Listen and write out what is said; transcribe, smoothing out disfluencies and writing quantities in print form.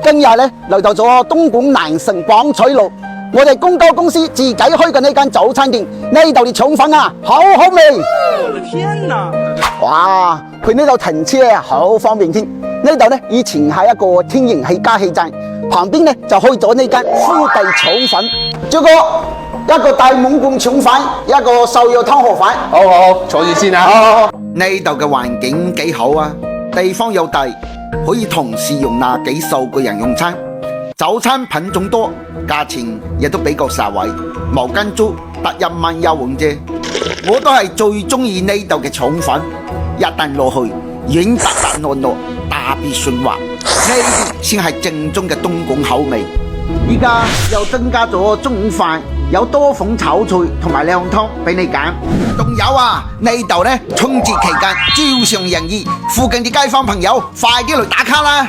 今日咧嚟到咗東莞南城廣彩路，我哋公交公司自己開嘅呢間早餐店，呢度啲腸粉啊，好好味！我的天哪！哇，佢呢度停車啊，好方便添。呢度呢以前係一個天然氣加氣站，旁邊呢就開咗呢間夫地腸粉。朱哥，一個大滿貫腸粉，一個瘦肉湯河粉。好，坐住先啊。好。呢度嘅環境幾好啊，地方又大，可以同時容納幾十個人用餐。早餐品種多，價錢亦都比較實惠，毛巾租得1蚊一碗啫。我都係最中意呢度嘅腸粉，一啖落去軟達達糯糯，特別順滑，呢啲先係正宗嘅東莞口味。依家又增加咗中午飯，有多款炒菜同埋靚湯俾你揀。仲有啊，呢度呢春節期間招商引熱，附近啲街坊朋友快啲嚟打卡啦！